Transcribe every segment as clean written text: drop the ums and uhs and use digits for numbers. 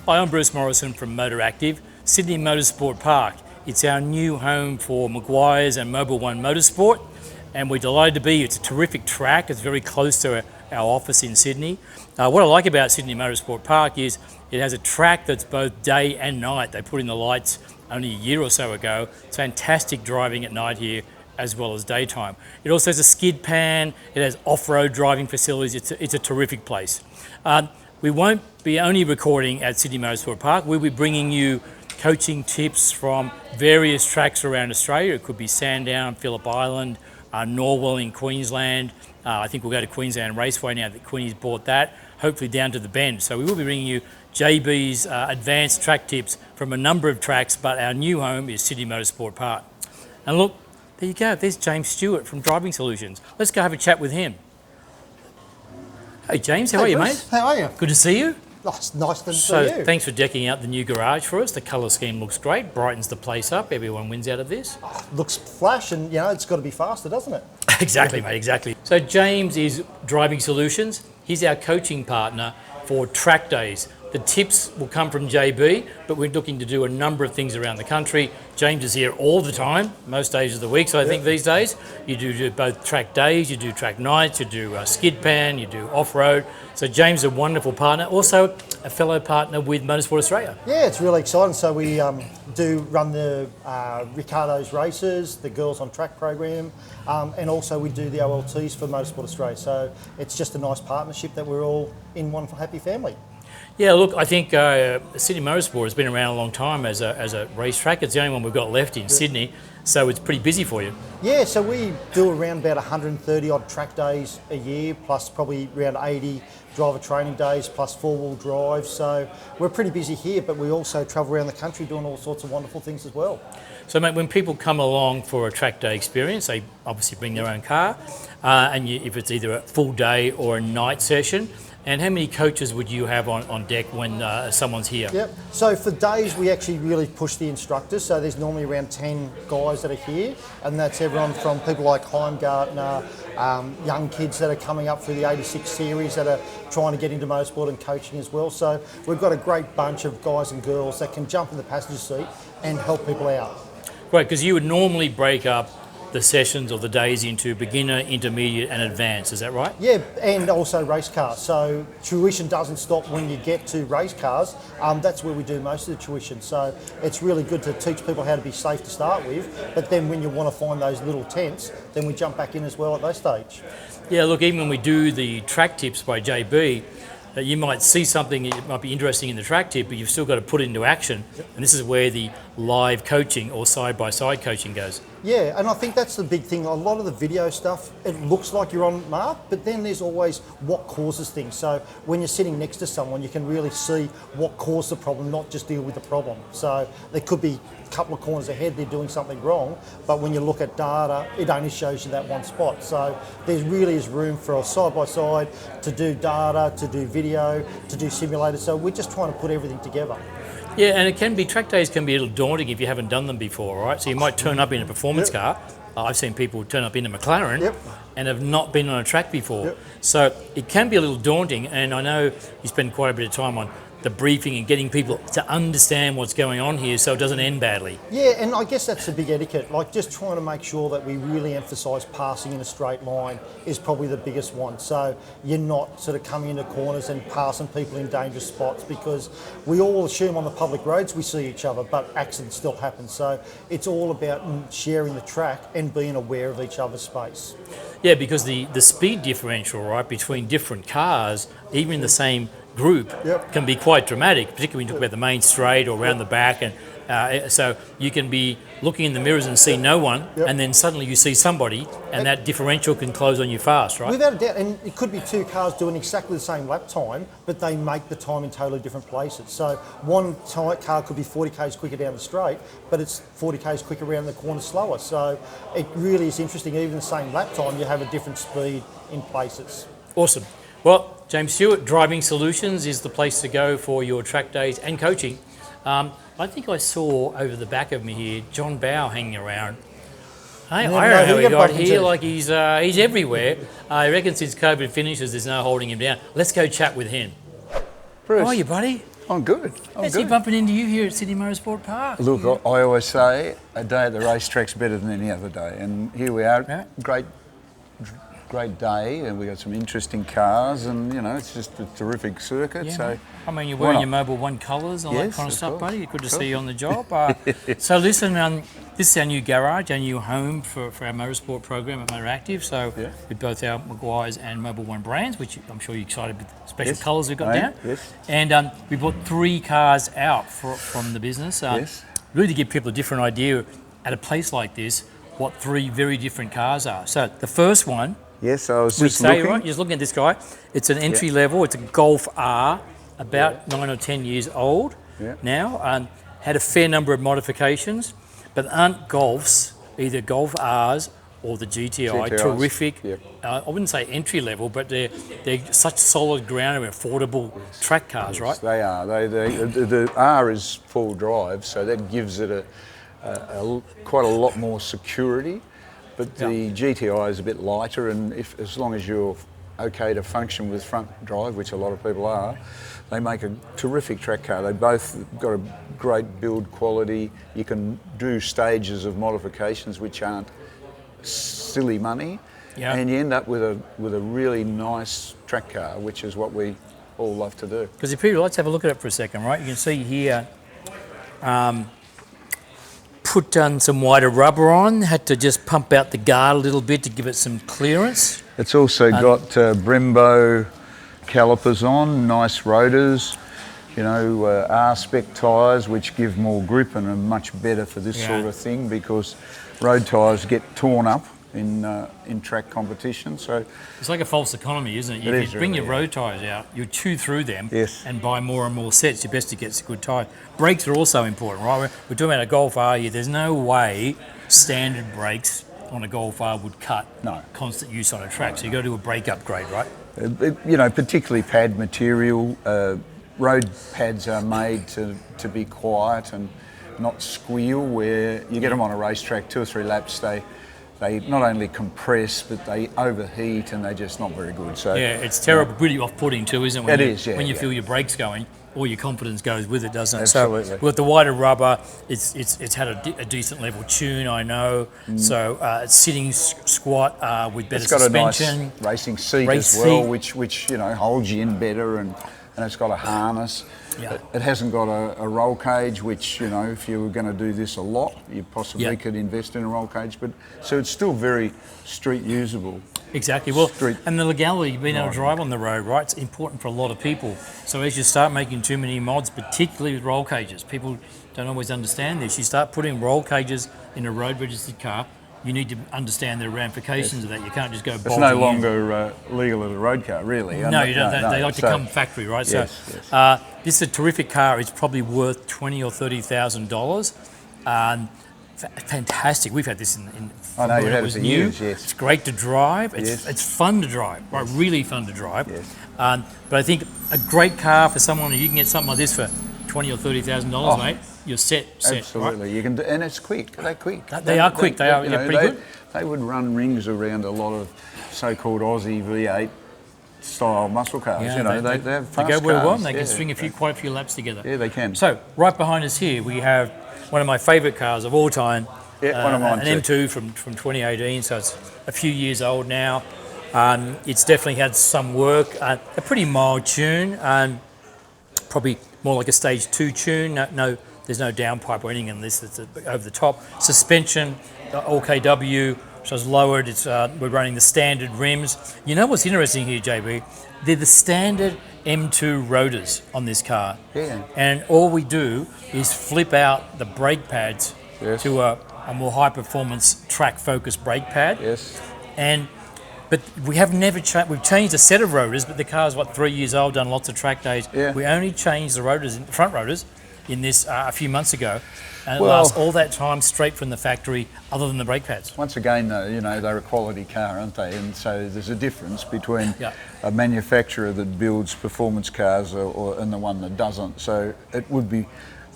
Hi, I'm Bruce Morrison from Motoractive, Sydney Motorsport Park. It's our new home for Maguires and Mobil One Motorsport, and we're delighted to be here. It's a terrific track. It's very close to our office in Sydney. What I like about Sydney Motorsport Park is it has a track that's both day and night. They put in the lights only a year or so ago. It's fantastic driving at night here as well as daytime. It also has a skid pan. It has off-road driving facilities. It's a terrific place. We won't be only recording at Sydney Motorsport Park. We'll be bringing you coaching tips from various tracks around Australia. It could be Sandown, Phillip Island, Norwell in Queensland. I think we'll go to Queensland Raceway now that Queenie's bought that, hopefully down to the Bend. So we will be bringing you JB's advanced track tips from a number of tracks, but our new home is Sydney Motorsport Park. And look, there you go. There's James Stewart from Driving Solutions. Let's go have a chat with him. Hey James, how are you, mate? How are you? Good to see you. Nice to see So you. thanks for decking out the new garage for us. The colour scheme looks great, brightens the place up. Everyone wins out of this. Looks flash, and it's got to be faster, doesn't it? Exactly, mate, exactly. So James is Driving Solutions. He's our coaching partner for track days. The tips will come from JB, but we're looking to do a number of things around the country. James is here all the time, most days of the week, so I think these days. You do both track days, you do track nights, you do skid pan, you do off-road. So James is a wonderful partner, also a fellow partner with Motorsport Australia. Yeah, it's really exciting. So we do run the Ricardo's races, the Girls on Track program, and also we do the OLTs for Motorsport Australia. So it's just a nice partnership that we're all in one happy family. Yeah, look, I think Sydney Motorsport has been around a long time as a racetrack. It's the only one we've got left in Sydney, so it's pretty busy for you. Yeah, so we do around about 130 odd track days a year, plus probably around 80 driver training days, plus four-wheel drive. So we're pretty busy here, but we also travel around the country doing all sorts of wonderful things as well. So, mate, when people come along for a track day experience, they obviously bring their own car, and if it's either a full day or a night session. And how many coaches would you have on deck when someone's here? Yep. So for days, we actually really push the instructors. So there's normally around 10 guys that are here, and that's everyone from people like Heimgartner, young kids that are coming up through the 86 series that are trying to get into motorsport and coaching as well. So we've got a great bunch of guys and girls that can jump in the passenger seat and help people out. Great, because you would normally break up the sessions or the days into beginner, intermediate and advanced, is that right? Yeah, and also race cars. So tuition doesn't stop when you get to race cars. That's where we do most of the tuition. So it's really good to teach people how to be safe to start with, but then when you want to find those little tents, then we jump back in as well at that stage. Yeah, look, even when we do the track tips by JB, you might see something that might be interesting in the track tip, but you've still got to put it into action. Yep. And this is where the live coaching or side-by-side coaching goes. Yeah, and I think that's the big thing. A lot of the video stuff, it looks like you're on mark, but then there's always what causes things. So when you're sitting next to someone, you can really see what caused the problem, not just deal with the problem. So there could be a couple of corners ahead, they're doing something wrong, but when you look at data, it only shows you that one spot. So there really is room for a side-by-side to do data, to do video, to do simulators. So we're just trying to put everything together. Yeah, and track days can be a little daunting if you haven't done them before, right? So you might turn up in a performance car. I've seen people turn up in a McLaren and have not been on a track before. So it can be a little daunting, and I know you spend quite a bit of time on the briefing and getting people to understand what's going on here so it doesn't end badly. Yeah, and I guess that's the big etiquette, like just trying to make sure that we really emphasise passing in a straight line is probably the biggest one. So you're not sort of coming into corners and passing people in dangerous spots, because we all assume on the public roads we see each other, but accidents still happen. So it's all about sharing the track and being aware of each other's space. Yeah, because the speed differential, right, between different cars, even in the same group, can be quite dramatic, particularly when you talk about the main straight or around the back, and so you can be looking in the mirrors and see no one, and then suddenly you see somebody, and that differential can close on you fast, right? Without a doubt, and it could be two cars doing exactly the same lap time, but they make the time in totally different places. So one car could be 40 k's quicker down the straight, but it's 40 k's quicker around the corner slower. So it really is interesting. Even the same lap time, you have a different speed in places. Awesome. Well, James Stewart, Driving Solutions is the place to go for your track days and coaching. I think I saw over the back of me here John Bowe hanging around. Hey, I don't know how he got here, like he's everywhere. I reckon since COVID finishes, there's no holding him down. Let's go chat with him. Bruce, How are you, buddy? I'm good. How's he bumping into you here at Sydney Motorsport Park? Look, I always say a day at the racetrack's better than any other day, and here we are. Yeah. Great day, and we got some interesting cars, and you know it's just a terrific circuit. Yeah, So, I mean, you're why wearing not? your Mobil 1 colours, all that Yes, kind of of stuff, course, buddy. Good to of see you course. on the job. So listen, this is our new garage, our new home for our motorsport program at Motoractive. So Yeah. with both our Maguires and Mobil 1 brands, which I'm sure you're excited with the special Yes, colours we've got I am, down. yes. And we brought 3 cars out from the business. Yes. Really to give people a different idea at a place like this, what 3 very different cars are. So the first one, Yes, I was we just say, looking. right, just looking at this guy. It's an entry level. It's a Golf R, about 9 or 10 years old Yeah. now. Had a fair number of modifications, but aren't Golfs, either Golf Rs or the GTI, GTIs, terrific. yep. I wouldn't say entry level, but they're such solid ground and affordable track cars, right? They are. The R is full drive, so that gives it quite a lot more security. But the GTI is a bit lighter, and as long as you're okay to function with front drive, which a lot of people are, they make a terrific track car. They both got a great build quality. You can do stages of modifications which aren't silly money, Yeah. and you end up with a really nice track car, which is what we all love to do. Because if people, let's have a look at it for a second, right? You can see here, put some wider rubber on, had to just pump out the guard a little bit to give it some clearance. It's also got Brembo calipers on, nice rotors, you know, R-spec tyres which give more grip and are much better for this Yeah. sort of thing, because road tyres get torn up in track competition. So It's like a false economy, isn't it? It If is you bring really, your road tyres out, you chew through them Yes. and buy more and more sets. You're best to get some good tyres. Brakes are also important, right? We're talking about a Golf R here. There's no way standard brakes on a Golf R would cut No. constant use on a track. So you've got to do a brake upgrade, right? you know, particularly pad material, road pads are made to be quiet and not squeal, where you get them on a racetrack 2 or 3 laps, they not only compress, but they overheat and they're just not very good. So Yeah, it's terrible, really off-putting too, isn't it? It you, is, yeah, When you yeah. feel your brakes going, all your confidence goes with it, doesn't it? Absolutely. So with the wider rubber, it's had a decent level tune, I know. So it's sitting squat with better it's got suspension. a nice racing seat race as well, seat. which you know holds you in better, and it's got a harness. Yeah. It hasn't got a roll cage, which, you know, if you were going to do this a lot, you possibly Yeah. could invest in a roll cage. But so it's still very street usable. Exactly. Well, Street and the legality, being able to drive on the road, right? It's important for a lot of people. So as you start making too many mods, particularly with roll cages, people don't always understand this. You start putting roll cages in a road registered car, you need to understand the ramifications of that. You can't just go It's bolting no in. longer legal as a road car, really. No, you don't. No, They like to so- come factory, right? Yes, So yes. this is a terrific car. It's probably worth $20,000 or $30,000. Fantastic. We've had this in I know, when you've had it was for new. years, yes. It's great to drive. Yes. It's fun to drive, right? Really fun to drive. Yes. But I think a great car for someone, you can get something like this for $20,000 or $30,000, mate. You're set. Absolutely, Right? you can, and it's quick. They're quick. They are quick. They are, you yeah, know, pretty good. They would run rings around a lot of so-called Aussie V8 style muscle cars. Yeah, you know, they they have fast go very well. cars. And they yeah. can string quite a few laps together. Yeah, they can. So right behind us here, we have one of my favourite cars of all time. Yeah, one of mine an too. M2 from 2018, so it's a few years old now. It's definitely had some work. A pretty mild tune, probably more like a stage 2 tune. No, there's no downpipe or anything in this. It's over the top. Suspension, all KW, so it's lowered. We're running the standard rims. You know what's interesting here, JB? They're the standard M2 rotors on this car. Yeah. And all we do is flip out the brake pads Yes. to a more high-performance track-focused brake pad. Yes. But we have never changed. We've changed a set of rotors, but the car's 3 years old, done lots of track days. Yeah. We only changed the rotors, front rotors, in this a few months ago, and it Well- lasts all that time straight from the factory, other than the brake pads. Once again, though, you know, they're a quality car, aren't they? And so there's a difference between Yeah. a manufacturer that builds performance cars and the one that doesn't. So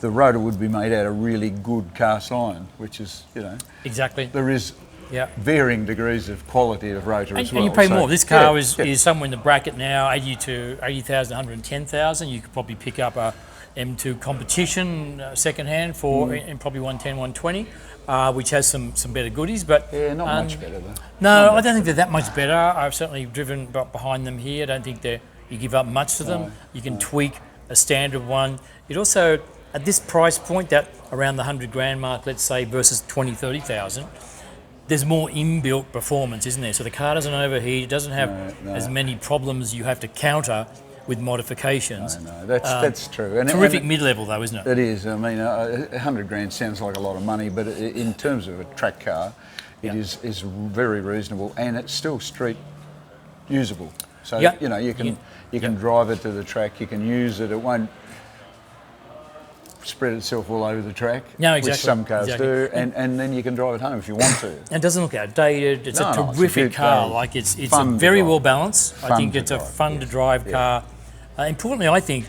the rotor would be made out of really good cast iron, which is, you know, Exactly. there is Yeah. varying degrees of quality of rotor as And well. you pay So, more. This car yeah, is yeah. somewhere in the bracket now, 80,000, 110,000. You could probably pick up a M2 Competition second hand for in probably 110, 120, which has some better goodies. But Yeah, not much better though. no, I don't think they're that much better. I've certainly driven behind them here. I don't think you give up much to them. You can tweak a standard one. It also, at this price point, that around the 100 grand mark, let's say, versus 20, 30,000, there's more inbuilt performance, isn't there? So the car doesn't overheat. It doesn't have as many problems you have to counter with modifications. No, that's true. And Terrific mid-level though, isn't it? It is. I mean, 100 grand sounds like a lot of money, but in terms of a track car, it is very reasonable, and it's still street usable. So you know, you can drive it to the track. You can use it. It won't spread itself all over the track, no, exactly, which some cars do, and then you can drive it home if you want to. And it doesn't look outdated. It's a terrific car. Like it's very well balanced. I think it's a fun to drive car. Importantly, I think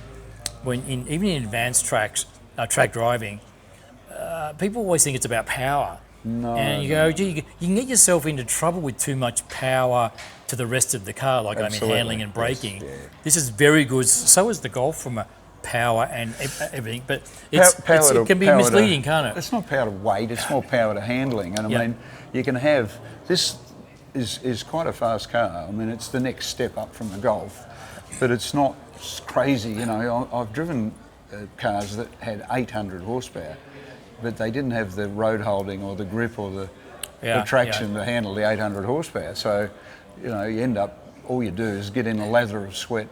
even in advanced track driving, people always think it's about power. No, and you go, gee, you can get yourself into trouble with too much power to the rest of the car, like handling and braking. Yes, This is very good. So is the Golf from a power and everything, but it can be misleading, can't it? It's not power to weight, it's more power to handling. And I mean, you can have, this is quite a fast car. I mean, it's the next step up from the Golf, but it's not crazy. You know, I've driven cars that had 800 horsepower, but they didn't have the road holding or the grip or the traction to handle the 800 horsepower. So, you know, you end up, all you do is get in a lather of sweat,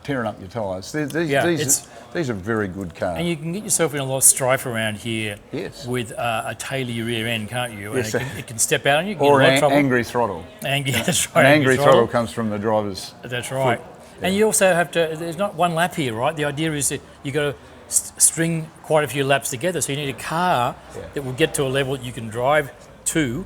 tearing up your tyres. These are very good cars. And you can get yourself in a lot of strife around here with a taily rear end, can't you? Yes, and it can step out on you. Or angry throttle. That's right. An angry throttle comes from the driver's That's right. foot. And you also have to, there's not one lap here, right? The idea is that you've got to string quite a few laps together. So you need a car that will get to a level that you can drive to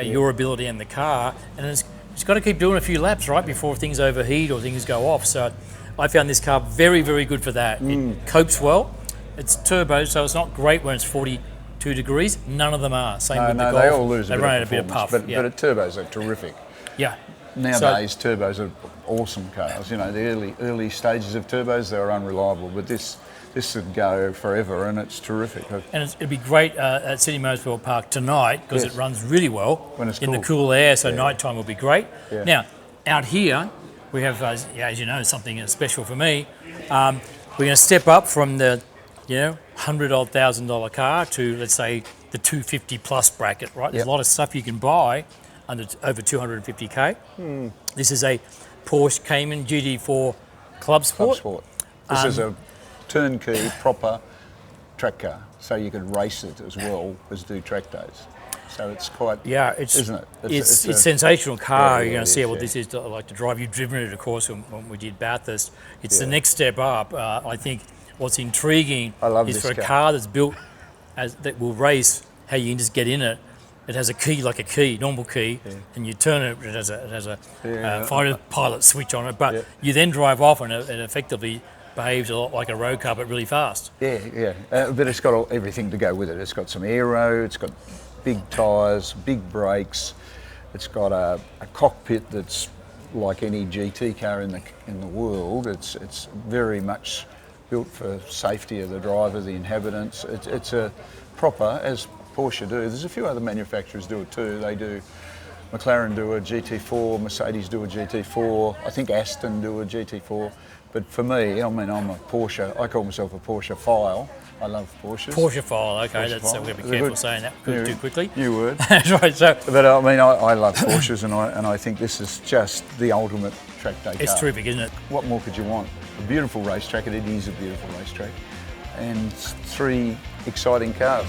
your ability in the car. And it's got to keep doing a few laps, right, before things overheat or things go off. So I found this car very, very good for that. It copes well. It's turbo, so it's not great when it's 42 degrees. None of them are. Same with the Golf. They all lose they run out a bit of puff. But turbos are terrific. Yeah. Nowadays, turbos are awesome cars. You know, the early stages of turbos, they were unreliable, but this would go forever, and it's terrific. And it'd be great at Sydney Motorsport Park tonight because it runs really well when it's in the cool air, so night time will be great. Yeah. Now, out here, we have, as you know, something special for me. We're going to step up from the, $100,000 car to, let's say, the 250 plus bracket, right? There's a lot of stuff you can buy under over 250k. This is a Porsche Cayman GT4 Club Sport. This is a turnkey, proper track car, so you can race it as well as do track days. So it's quite, isn't it? It's a sensational car. You're going to see what this is like to drive. You've driven it, of course, when we did Bathurst. It's the next step up. I think what's intriguing is for a car that's built that will race, how you can just get in it. It has a key, like a key, normal key, and you turn it. It has a fighter pilot switch on it. But you then drive off, and it effectively behaves a lot like a road car, but really fast. But it's got everything to go with it. It's got some aero. It's got big tyres, big brakes. It's got a cockpit that's like any GT car in the world. It's very much built for safety of the driver, the inhabitants. It's a proper, as Porsche do. There's a few other manufacturers do it too. They do. McLaren do a GT4, Mercedes do a GT4. I think Aston do a GT4. But for me, I mean, I'm a Porsche. I call myself a Porsche file. I love Porsches. Porsche file, okay. We're going to be careful saying that too quickly. You would. That's right. So, but I mean, I love Porsches, and I think this is just the ultimate track day car. It's terrific, isn't it? What more could you want? A beautiful racetrack, and it is a beautiful racetrack, and 3 exciting cars.